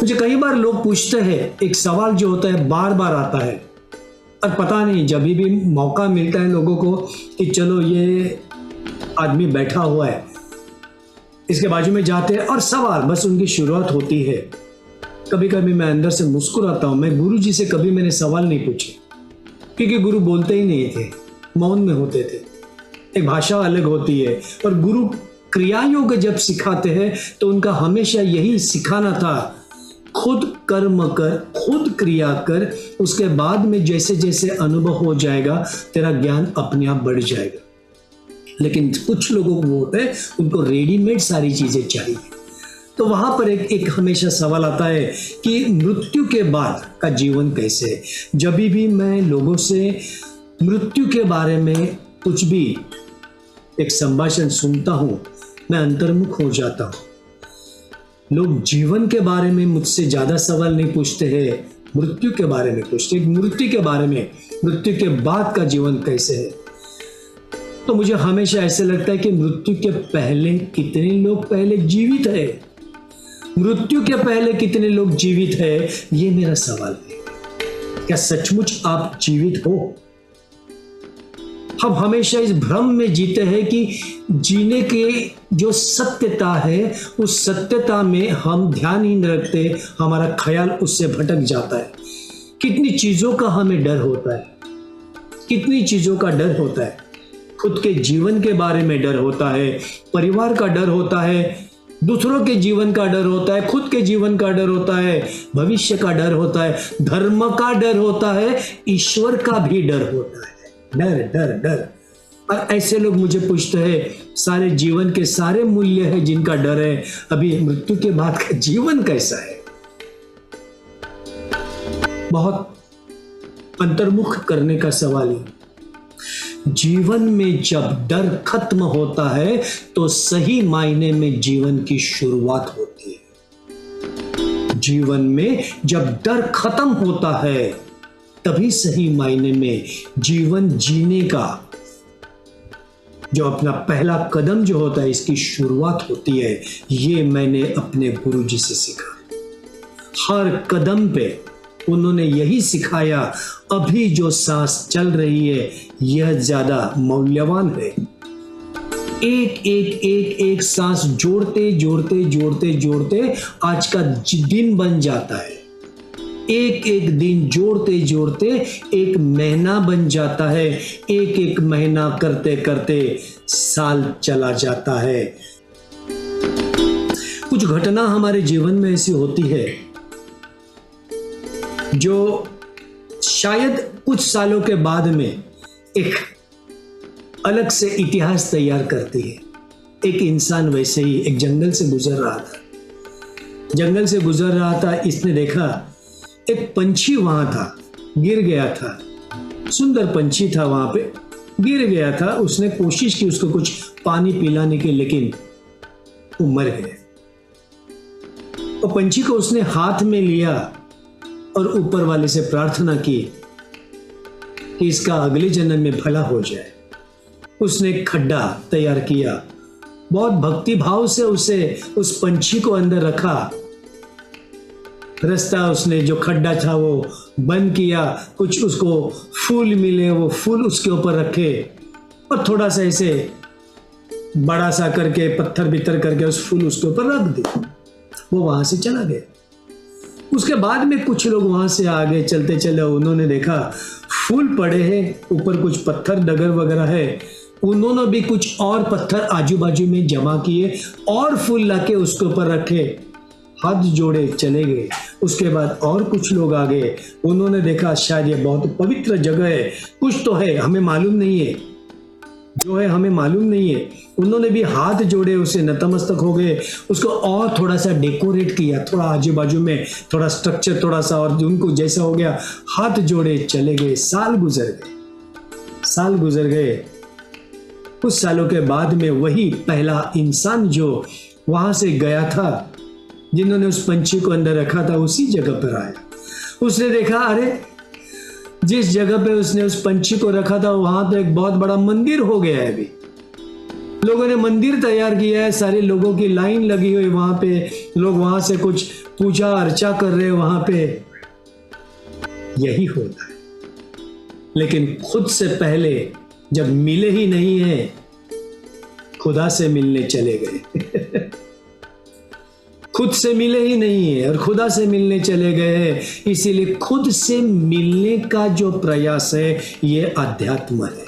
मुझे कई बार लोग पूछते हैं, एक सवाल जो होता है बार बार आता है, और पता नहीं जब भी मौका मिलता है लोगों को कि चलो ये आदमी बैठा हुआ है, इसके बाजू में जाते हैं और सवाल बस उनकी शुरुआत होती है। कभी कभी मैं अंदर से मुस्कुराता हूँ। मैं गुरु जी से कभी मैंने सवाल नहीं पूछे, क्योंकि गुरु बोलते ही नहीं थे, मौन में होते थे। एक भाषा अलग होती है। और गुरु क्रिया योग जब सिखाते हैं तो उनका हमेशा यही सिखाना था, खुद कर्म कर, खुद क्रिया कर, उसके बाद में जैसे जैसे अनुभव हो जाएगा तेरा ज्ञान अपने आप बढ़ जाएगा। लेकिन कुछ लोगों को होता है, उनको रेडीमेड सारी चीजें चाहिए। तो वहां पर एक हमेशा सवाल आता है कि मृत्यु के बाद का जीवन कैसे है। जब भी मैं लोगों से मृत्यु के बारे में कुछ भी एक संभाषण सुनता हूं, मैं अंतर्मुख हो जाता हूं। लोग जीवन के बारे में मुझसे ज्यादा सवाल नहीं पूछते हैं, मृत्यु के बारे में पूछते हैं। मृत्यु के बारे में, मृत्यु के बाद का जीवन कैसे है। तो मुझे हमेशा ऐसे लगता है कि मृत्यु के पहले कितने लोग पहले जीवित है, मृत्यु के पहले कितने लोग जीवित है, ये मेरा सवाल है। क्या सचमुच आप जीवित हो? हम हमेशा इस भ्रम में जीते हैं कि जीने के जो सत्यता है, उस सत्यता में हम ध्यान ही नहीं रखते, हमारा ख्याल उससे भटक जाता है। कितनी चीजों का हमें डर होता है, कितनी चीजों का डर होता है। खुद के जीवन के बारे में डर होता है, परिवार का डर होता है, दूसरों के जीवन का डर होता है, खुद के जीवन का डर होता है, भविष्य का डर होता है, धर्म का डर होता है, ईश्वर का भी डर होता है। डर डर डर। और ऐसे लोग मुझे पूछते हैं, सारे जीवन के सारे मूल्य है जिनका डर है, अभी मृत्यु के बाद का जीवन कैसा है? बहुत अंतर्मुख करने का सवाल है। जीवन में जब डर खत्म होता है तो सही मायने में जीवन की शुरुआत होती है। जीवन में जब डर खत्म होता है तभी सही मायने में जीवन जीने का जो अपना पहला कदम जो होता है, इसकी शुरुआत होती है। ये मैंने अपने गुरुजी से सीखा। हर कदम पे उन्होंने यही सिखाया, अभी जो सांस चल रही है यह ज्यादा मूल्यवान है। एक एक एक एक सांस जोड़ते जोड़ते जोड़ते जोड़ते आज का दिन बन जाता है। एक एक दिन जोड़ते जोड़ते एक महीना बन जाता है। एक एक महीना करते करते साल चला जाता है। कुछ घटना हमारे जीवन में ऐसी होती है जो शायद कुछ सालों के बाद में एक अलग से इतिहास तैयार करती है। एक इंसान वैसे ही एक जंगल से गुजर रहा था। जंगल से गुजर रहा था, इसने देखा एक पंछी वहां था, गिर गया था। सुंदर पंछी था, वहां पे गिर गया था। उसने कोशिश की उसको कुछ पानी पिलाने की, लेकिन वो मर गया। और पंछी को उसने हाथ में लिया और ऊपर वाले से प्रार्थना की कि इसका अगले जन्म में भला हो जाए। उसने एक खड्डा तैयार किया, बहुत भक्ति भाव से उसे उस पंछी को अंदर रखा। रास्ता उसने जो खड्डा था वो बंद किया, कुछ उसको फूल मिले, वो फूल उसके ऊपर रखे और थोड़ा सा ऐसे बड़ा सा करके पत्थर बित्तर करके उस फूल उसके ऊपर रख दी। वो वहां से चला गया। उसके बाद में कुछ लोग वहां से आगे चलते चले, उन्होंने देखा फूल पड़े हैं, ऊपर कुछ पत्थर डगर वगैरह है। उन्होंने भी कुछ और पत्थर आजू बाजू में जमा किए और फूल लाके उसके ऊपर रखे, हाथ जोड़े चले गए। उसके बाद और कुछ लोग आ गए, उन्होंने देखा शायद ये बहुत पवित्र जगह है, कुछ तो है, हमें मालूम नहीं है, जो है हमें मालूम नहीं है। उन्होंने भी हाथ जोड़े, उसे नतमस्तक हो गए, उसको और थोड़ा सा डेकोरेट किया, थोड़ा आजू बाजू में थोड़ा स्ट्रक्चर थोड़ा सा, और उनको जैसा हो गया हाथ जोड़े चले गए। साल गुजर गए, साल गुजर गए। कुछ सालों के बाद में वही पहला इंसान जो वहां से गया था, जिन्होंने उस पंछी को अंदर रखा था, उसी जगह पर आया। उसने देखा, अरे जिस जगह पे उसने उस पंछी को रखा था वहां तो एक बहुत बड़ा मंदिर हो गया है अभी। लोगों ने मंदिर तैयार किया है, सारे लोगों की लाइन लगी हुई वहां पे, लोग वहां से कुछ पूजा अर्चा कर रहे हैं वहां पे। यही होता है। लेकिन खुद से पहले जब मिले ही नहीं है, खुदा से मिलने चले गए। खुद से मिले ही नहीं है और खुदा से मिलने चले गए हैं। इसीलिए खुद से मिलने का जो प्रयास है, ये अध्यात्म है।